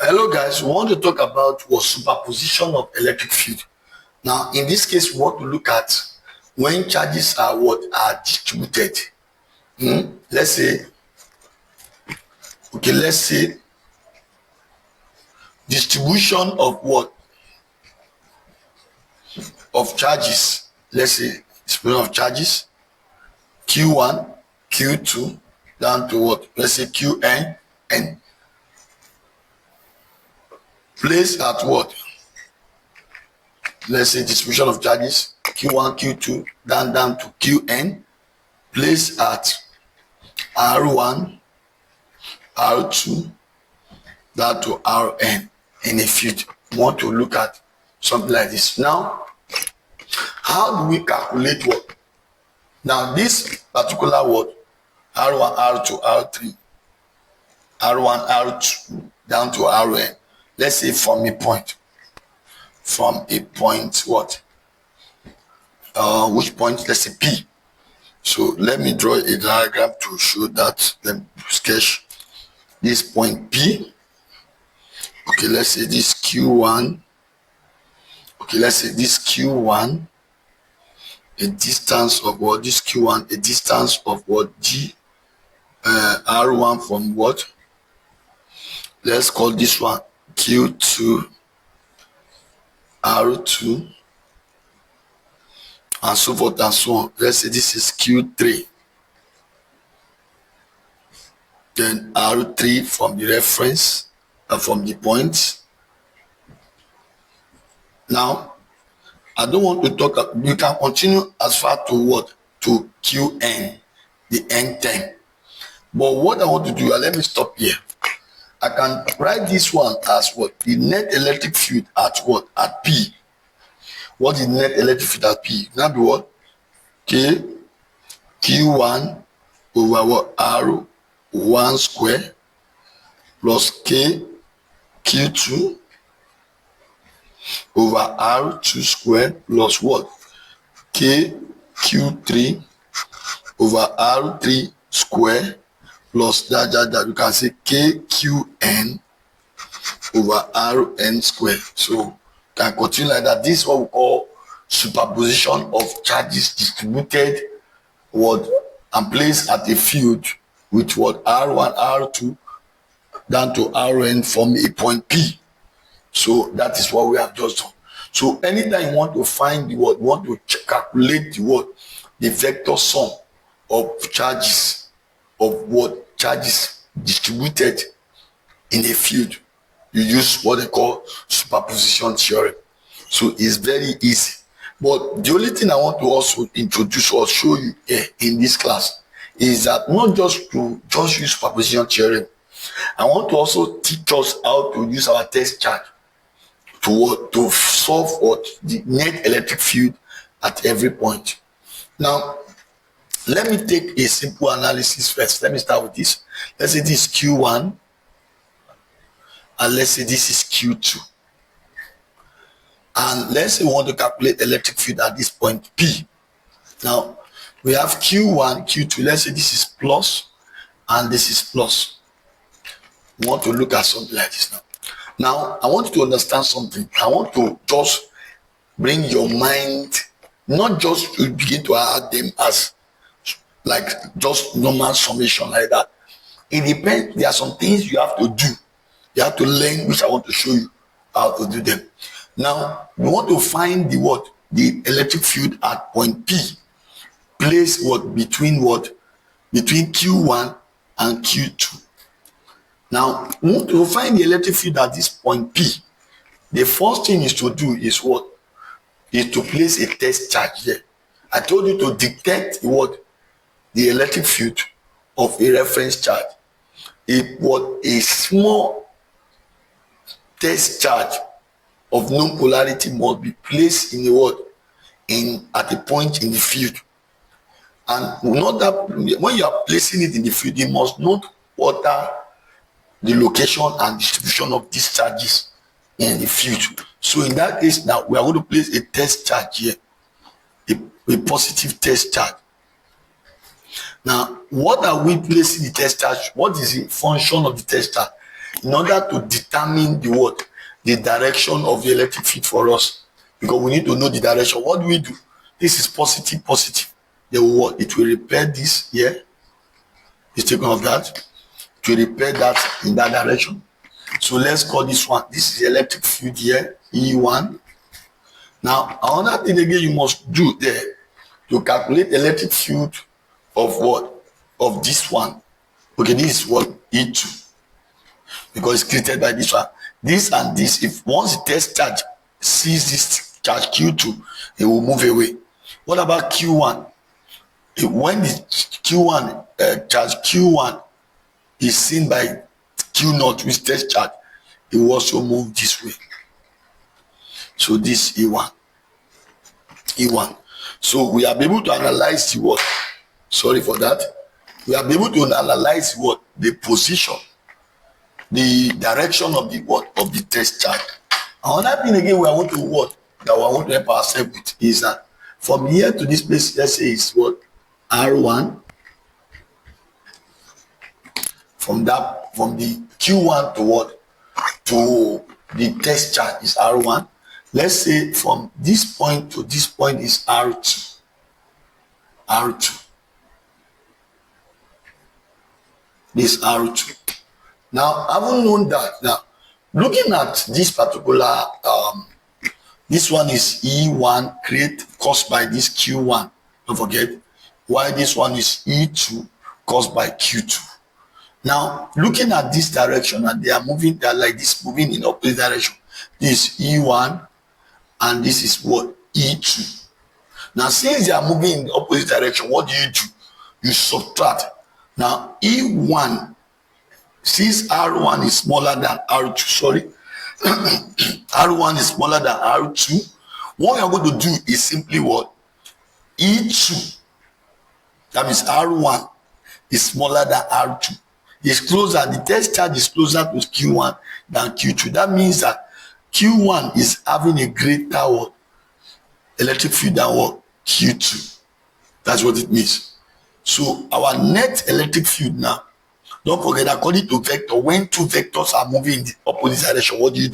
Hello guys, we want to talk about what superposition of electric field. Now in this case we want to look at when charges are distributed. Let's say distribution of of charges. Let's say distribution of charges Q1, Q2 down to let's say Qn and place at let's say distribution of charges Q1, Q2 down to Qn, place at R1, R2 down to Rn in a field. We want to look at something like this. Now, how do we calculate Now this particular R1, R2, R3, R1, R2 down to Rn. Let's say from a point which point? Let's say P. So let me draw a diagram to show that. Let me sketch this point P. Okay, let's say this Q1. Okay, let's say this Q1, a distance of this Q1, a distance of G, R1 from let's call this one Q2, R2, and so forth and so on. Let's say this is Q3. Then R3 from the reference, from the point. Now, I don't want to talk, you can continue as far to to Qn, the n term. But what I want to do, let me stop here. I can write this one as the net electric field at at P. What is net electric field at P? Now be K Q1 over R1 square plus K Q2 over R2 square plus K Q3 over R3 square plus that you can say KQN over Rn square. So can continue like that. This is what we call superposition of charges distributed and placed at a field with R1, R2 down to Rn from a point P. So that is what we have just done. So anytime you want to find want to calculate the vector sum of charges charges distributed in a field, you use what they call superposition theorem. So it's very easy. But the only thing I want to also introduce or show you here in this class is that not just to use superposition theorem, I want to also teach us how to use our test charge to solve the net electric field at every point. Now, let me take a simple analysis first. Let me start with this. Let's say this is Q1, and let's say this is Q2. And let's say we want to calculate electric field at this point P. Now, we have Q1, Q2. Let's say this is plus, and this is plus. We want to look at something like this now. Now, I want you to understand something. I want to just bring your mind, not just to begin to add them as like just normal summation like that. It depends. There are some things you have to do. You have to learn, which I want to show you how to do them. Now, we want to find the electric field at point P. Place between Q1 and Q2. Now, to find the electric field at this point P, the first thing is to do is to place a test charge here. I told you to detect the electric field of a reference charge. A small test charge of known polarity must be placed at a point in the field. And not that when you are placing it in the field, you must note the location and distribution of these charges in the field. So in that case, now we are going to place a test charge here, a positive test charge. Now, what are we placing the test charge? What is the function of the test charge? in order to determine the what? The direction of the electric field for us. Because we need to know the direction. What do we do? This is positive, positive. Then what? It will repel this here. It's taken off that. It will repel that in that direction. So let's call this one. This is the electric field here, E1. Now, another thing again you must do there to calculate electric field of what? Of this one. Okay, this is what? E2. Because it's created by this one. This and this, if once the test charge sees this charge Q2, it will move away. What about Q1? When the Q1 charge Q1 is seen by Q0 with test charge, it will also move this way. So this E1. So we are able to analyze the what? Sorry for that. We are able to analyze what? The position, the direction of the what? Of the test charge. Another thing again we want to what? That we want to help ourselves with is that from here to this place, let's say it's what? R1. From the Q1 to what? To the test charge is R1. Let's say from this point to this point is R2. This R2. Now, having known that, now looking at this particular, this one is E1 caused by this Q1. Don't forget. Why this one is E2 caused by Q2. Now, looking at this direction, and they are like this, moving in opposite direction. This is E1, and this is what? E2. Now, since they are moving in the opposite direction, what do? You subtract. Now, E1, since R1 is smaller than R2, sorry, R1 is smaller than R2, what you are going to do is simply what? E2. That means R1 is smaller than R2. It's closer, the test charge is closer to Q1 than Q2. That means that Q1 is having a greater what? Electric field than what? Q2. That's what it means. So our net electric field now, don't forget, according to vector, when two vectors are moving in the opposite direction, what do? You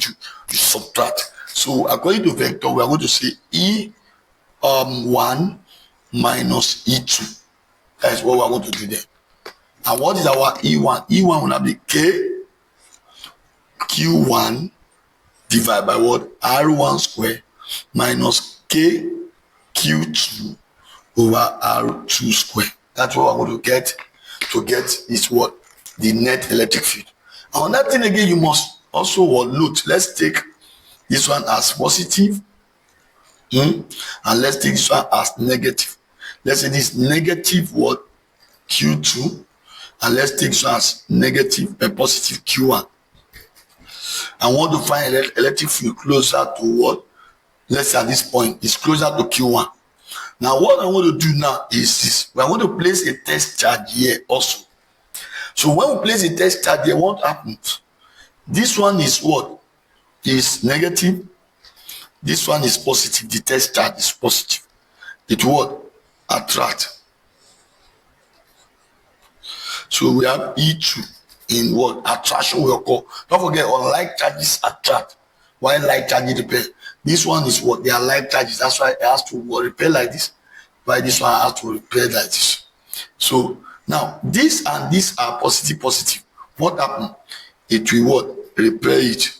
subtract. So according to vector, we are going to say E1 minus E2. That is what we are going to do there. And what is our E1? E1 will be K Q1 divided by what? R1 square minus K Q2 over R2 square. That's what we're going to get is what? The net electric field. Another thing again, you must also note. Let's take this one as positive, and let's take this one as negative. Let's say this negative what? Q2, and let's take this one as negative and positive Q1. I want to find electric field closer to what? Let's say at this point it's closer to Q1. Now what I want to do now is this. We are going to place a test charge here also. So when we place a test charge here, what happens? This one is what? Is negative. This one is positive. The test charge is positive. It what? Attract. So we have E2 in what? Attraction will occur. Don't forget, unlike charges attract, while like charges repel. This one is what? They are like charges. That's why it has to repel like this. Why this one has to repel like this. So now this and this are positive. What happens? It will what? Repel it.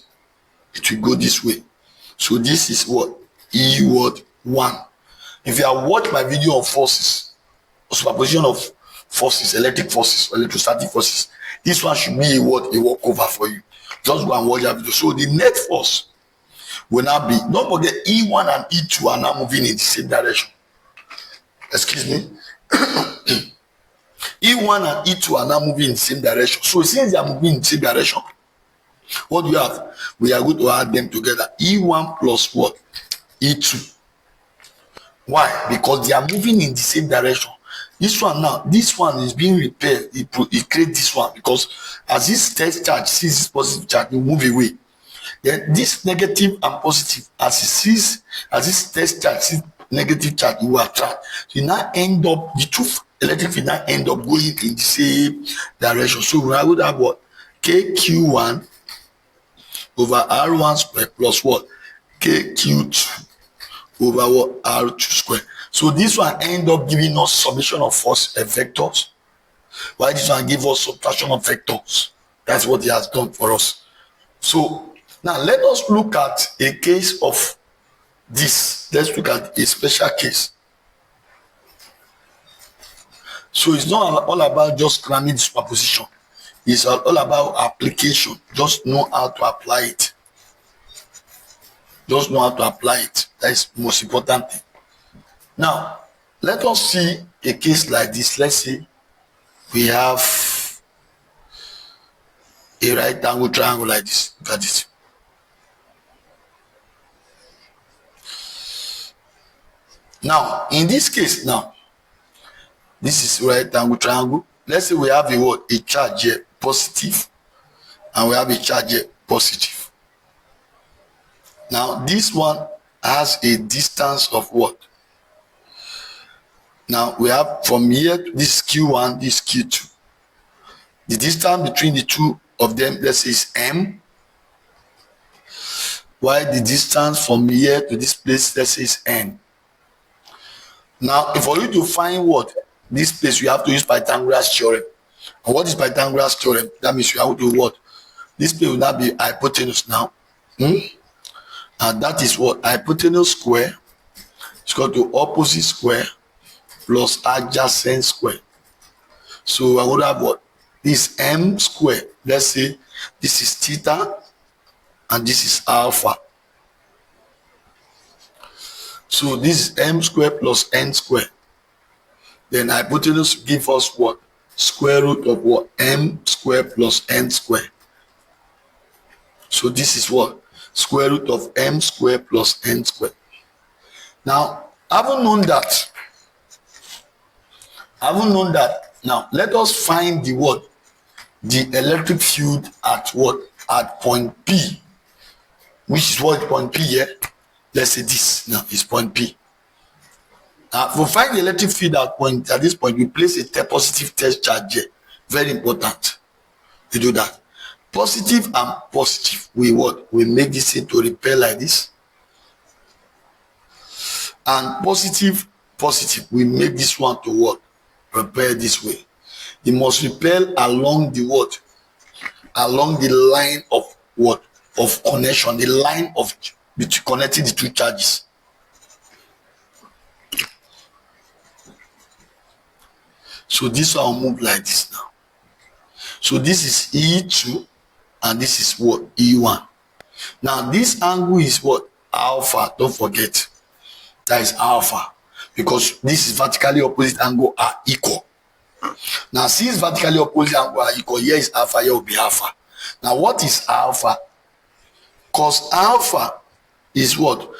It will go this way. So this is what? E1. If you have watched my video on forces, superposition of forces, electric forces, electrostatic forces, this one should be a walkover for you. Just go and watch that video. So the net force will now be, don't forget, E1 and E2 are now moving in the same direction. Excuse me. E1 and E2 are now moving in the same direction. So since they are moving in the same direction, what do you have? We are going to add them together. E1 plus what? E2. Why? Because they are moving in the same direction. This one is being repaired. It creates this one because as this test charge sees this positive charge, it move away. Then this negative and positive, as this test charge sees negative charge, it will attract. So you now end up, the two electric field now end up going in the same direction. So we are going to have what? KQ1 over R1 square plus what? KQ2 over what? R2 square. So this one end up giving us summation of force vectors, while this one give us subtraction of vectors. That's what he has done for us. So now let us look at a case of this. Let's look at a special case. So it's not all about just cramming superposition. It's all about application. Just know how to apply it. Just know how to apply it. That is the most important thing. Now, let us see a case like this. Let's say we have a right angle triangle like this. Look at this. Now, in this case, now, this is right angle triangle. Let's say we have a what? A charge here, positive, and we have a charge here, positive. Now, this one has a distance of what? Now, we have from here, this is Q1, this is Q2. The distance between the two of them, let's say, is M. While the distance from here to this place, let's say, is N. Now, for you to find what? This place, you have to use Pythagoras theorem. And what is Pythagoras theorem? That means you have to do what? This place will not be hypotenuse now. And that is what? Hypotenuse square is equal to opposite square plus adjacent square. So I would have what? This M square. Let's say this is theta and this is alpha. So this is M square plus N square. Then hypotenuse give us what? Square root of what? M square plus N square. So this is what? Square root of M square plus N square. Now, having known that, now let us find the what? The electric field at what? At point P. Which is what point P here? Let's say this now is point P. For find the electric field at this point, we place a positive test charge here. Very important. You do that. Positive and positive. We what? We make this thing to repel like this. And positive, we make this one to what? Repel this way. It must repel along the what? Along the line of what? Of connection, the line of connecting the two charges. So this one will move like this now. So this is E2 and this is what? E1. Now this angle is what? Alpha. Don't forget. That is alpha. Because this is vertically opposite angle are equal. Now since vertically opposite angle are equal, here is alpha, here will be alpha. Now what is alpha? Cos alpha is what?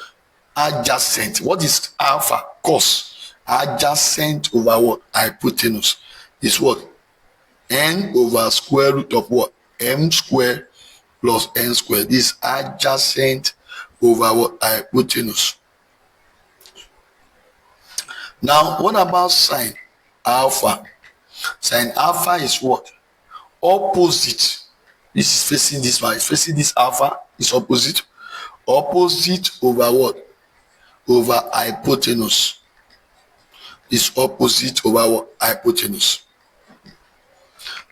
Adjacent. What is alpha? Cos. Adjacent over what? Hypotenuse is what? N over square root of what? M square plus N square. This adjacent over what? Hypotenuse. Now, what about sine alpha? Sine alpha is what? Opposite. This is facing this one. It's facing this alpha. It's opposite. Opposite over what? Over hypotenuse. Is opposite over what? Hypotenuse.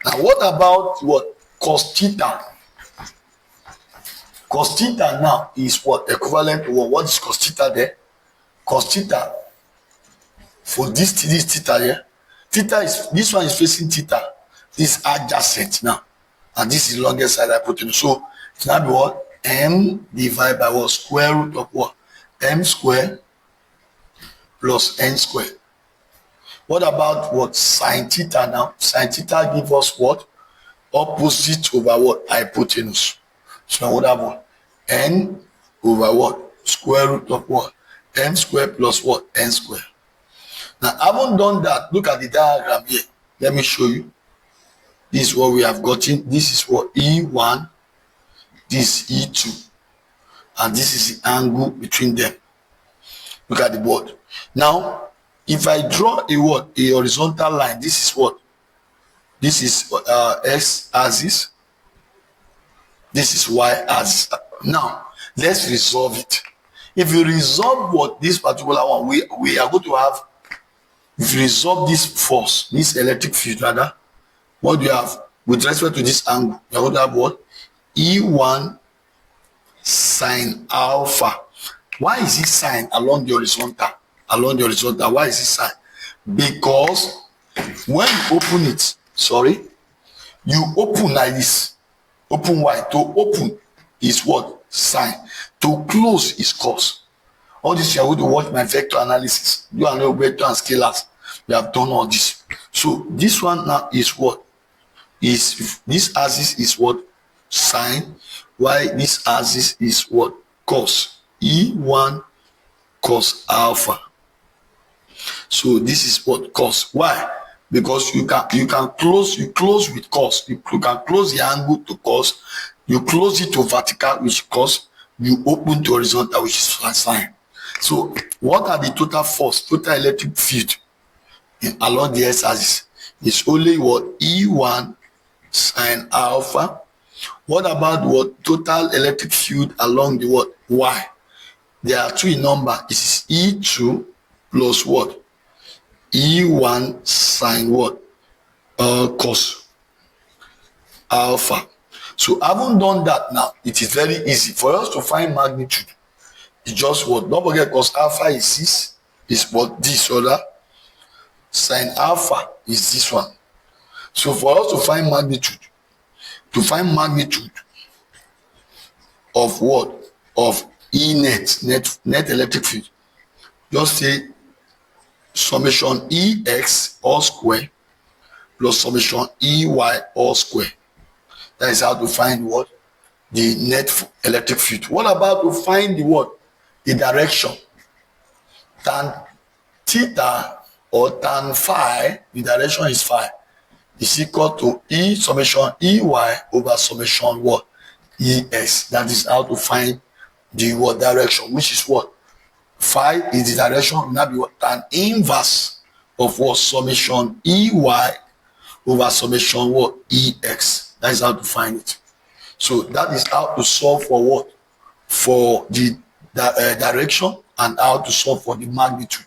Now what about what? Cos theta. Cos theta now is what? Equivalent to what? What is cos theta there? Cos theta for this theta here. Theta is, this one is facing theta. This adjacent now. And this is longest side hypotenuse. So it's now be what? M divided by what? Square root of what? M square plus N square. What about what? Sin theta now? Sin theta give us what? Opposite over what? Hypotenuse. So what about N over what? Square root of what? M square plus what? N square. Now, I haven't done that. Look at the diagram here. Let me show you. This is what we have gotten. This is what? E1. This is E2. And this is the angle between them. Look at the board. Now, if I draw a what? A horizontal line. This is what? This is X axis. This is y as. Now let's resolve it. If you resolve what this particular one, we are going to have, if you resolve this force, this electric field rather, what do you have with respect to this angle? You are going to have what? E1 sine alpha. Why is it sine along the horizontal? Along the horizontal, why is it sine? Because when you open it, you open like this. Open wide. To open is what? Sine. To close is cos. All this you are going to watch my vector analysis. You are know vector and scalars. We have done all this. So this one now is what? Is this axis is what? Sine. Why this axis is what? Cos. E1 cos alpha. So this is what? Cos. Why? Because you can close with cos. You can close the angle to cos. You close it to vertical, which cos. You open to horizontal, which is sine. So what are the total force, total electric field along the x-axis? It's only what? E1 sine alpha. What about what? Total electric field along the what? Y. There are two in number. It is E2 plus what? E1 sine what? Cos alpha. So having done that now, it is very easy for us to find magnitude. It's just what? Don't forget, cos alpha is 6, is what? This other. Sine alpha is this one. So for us to find magnitude of what? Of E net electric field, just say summation EX all square plus summation EY all square. That is how to find what? The net electric field. What about to find the what? The direction. Tan theta or tan phi, the direction is phi, is equal to E summation EY over summation what? EX. That is how to find the what direction, which is what? Phi is the direction, now be what? Tan inverse of what? Summation EY over summation what? EX. That is how to find it. So that is how to solve for what? For the direction, and how to solve for the magnitude.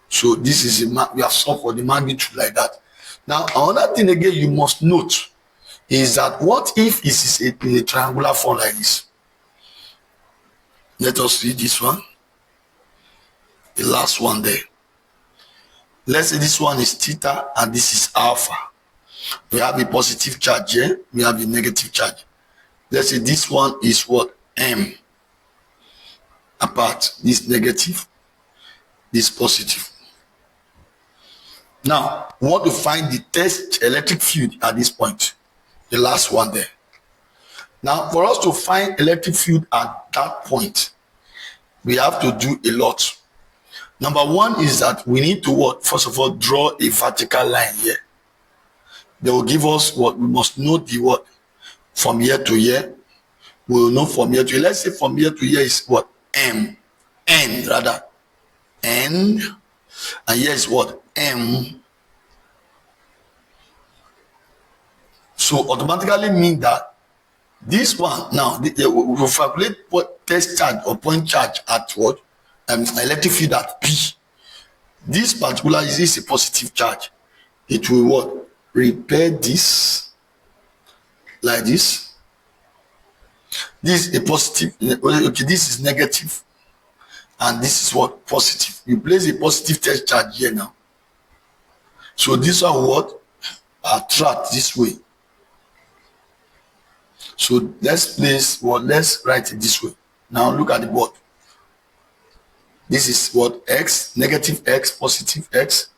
So this is we have solved for the magnitude like that. Now another thing again you must note is that what if it is in a triangular form like this? Let us see this one, the last one there. Let's say this one is theta and this is alpha. We have a positive charge here, we have a negative charge. Let's say this one is what? M apart, this negative, this positive. Now we want to find the test electric field at this point, the last one there. Now for us to find electric field at that point, we have to do a lot. Number one is that we need to what? First of all, draw a vertical line here. They will give us what? We must know the what? From here to here. We will know from here to here. Let's say from here to here is what? M. N rather. N. And here is what? M. So automatically mean that this one now we will calculate what test charge or point charge at what? Electric field at P. This particular is a positive charge. It will what? Repel this like this. This is a positive. Okay, this is negative, and this is what? Positive. You place a positive test charge here now. So this one what? Attract this way. So let's place what? Let's write it this way. Now look at the board. This is what? X, negative X, positive X.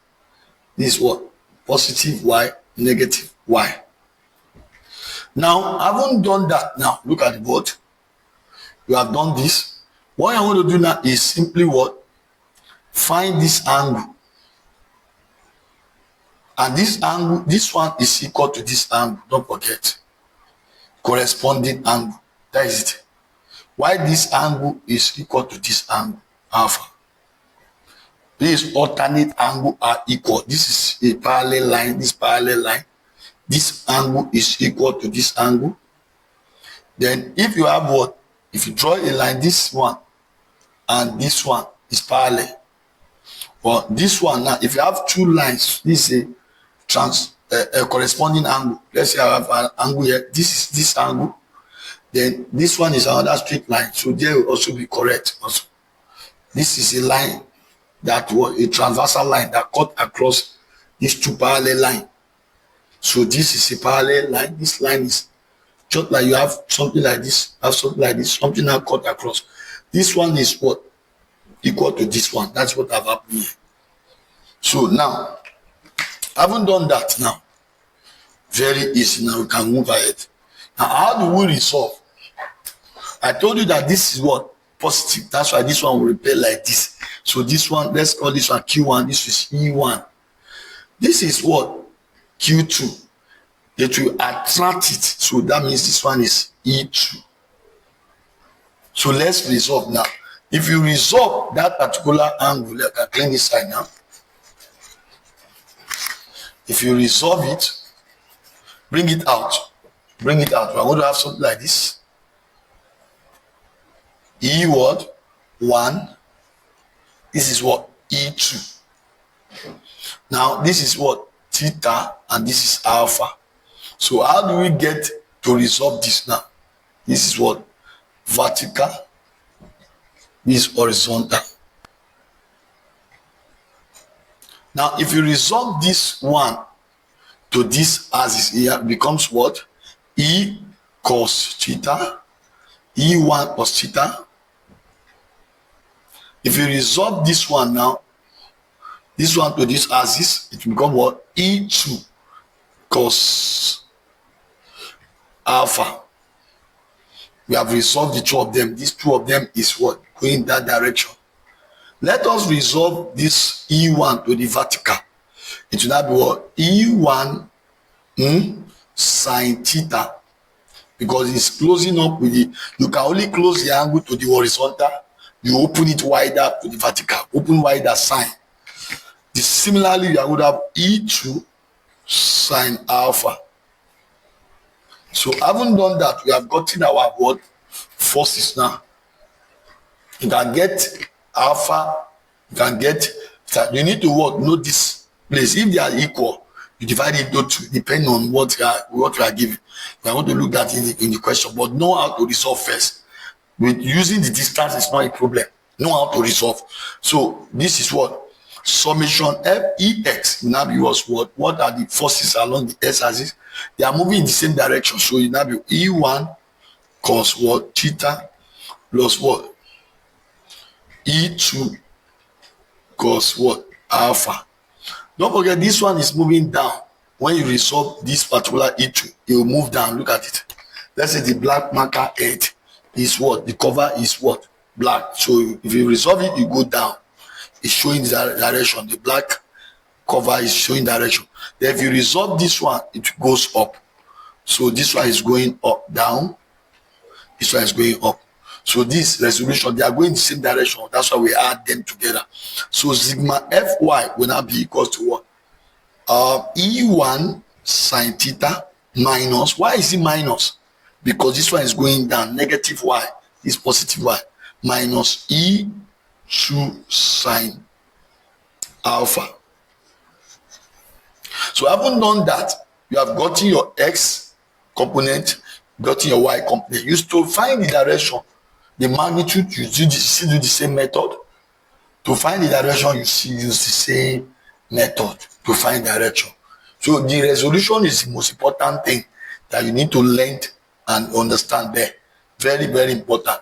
This is what? Positive Y, negative Y. Now, I haven't done that. Now, look at the board. You have done this. What I want to do now is simply what? Find this angle. And this angle, this one is equal to this angle. Don't forget. Corresponding angle. That is it. Why this angle is equal to this angle? Alpha. These alternate angle are equal. This is a parallel line. This parallel line. This angle is equal to this angle. Then if you have what? If you draw a line, this one and this one is parallel. Well, this one now, if you have two lines, this is a corresponding angle. Let's say I have an angle here. This is this angle. Then this one is another straight line. So there will also be correct. Also, this is a line that was a transversal line that cut across these two parallel lines. So this is a parallel line. This line is just like you have something like this, have something like this, something that cut across. This one is what? Equal to this one. That's what I've happened here. So now, I haven't done that now. Very easy. Now we can move ahead. Now, how do we resolve? I told you that this is what? Positive. That's why this one will repel like this. So this one, let's call this one Q1. This is E1. This is what? Q2. It will attract it. So that means this one is E2. So let's resolve now. If you resolve that particular angle, I can clean this side now. If you resolve it, bring it out. Bring it out. We're going to have something like this. E what? 1. This is what? E2. Now, this is what? Theta, and this is alpha. So how do we get to resolve this now? This is what? Vertical. This is horizontal. Now, if you resolve this one to this axis here, it becomes what? E cos theta, E1 cos theta. If you resolve this one now, this one to this axis, it will become what? E2 cos alpha. We have resolved the two of them. These two of them is what? Going in that direction. Let us resolve this E1 to the vertical. It will now be what? E1 sine theta. Because it's closing up with the, you can only close the angle to the horizontal. You open it wider to the vertical. Open wider sine. Similarly, you would have E2 sine alpha. So having done that, we have gotten our what? Forces now. You can get alpha, you can get, you need to what? Know this place. If they are equal, you divide it into two, depending on what you are giving. We are going to look at in the question, but know how to resolve first. With using the distance is not a problem. Know how to resolve. So this is what? Summation F(Ex) now be what are the forces along the x-axis? They are moving in the same direction. So it now be E1 cos what? Theta plus what? E2 cos what? Alpha. Don't forget this one is moving down. When you resolve this particular E2, it will move down. Look at it. Let's say the black marker head is what? The cover is what? Black. So if you resolve it, you go down. It's showing the direction. The black cover is showing direction. Then if you resolve this one, it goes up. So this one is going up, down. This one is going up. So this resolution, they are going in the same direction. That's why we add them together. So sigma Fy will now be equal to what? E1 sine theta minus. Why is it minus? Because this one is going down. Negative y is positive y. Minus E2 sine alpha. So having done that, you have gotten your x component, gotten your y component. You still find the direction, the magnitude, you still do the same method. To find the direction, you still use the same method to find direction. So the resolution is the most important thing that you need to learn and understand there. Very, very important.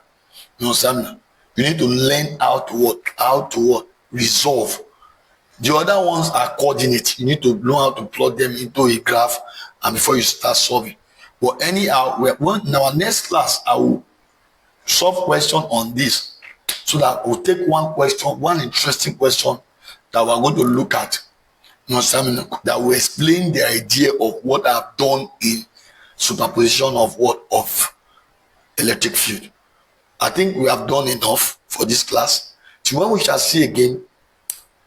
You understand? You need to learn how to resolve. The other ones are coordinates. You need to know how to plot them into a graph and before you start solving. But anyhow, in our next class, I will solve question on this so that we'll take one question, one interesting question that we're going to look at. You understand? That will explain the idea of what I've done in superposition of what? Of electric field. I think we have done enough for this class. Till when we shall see again,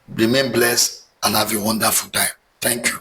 remain blessed and have a wonderful time. Thank you.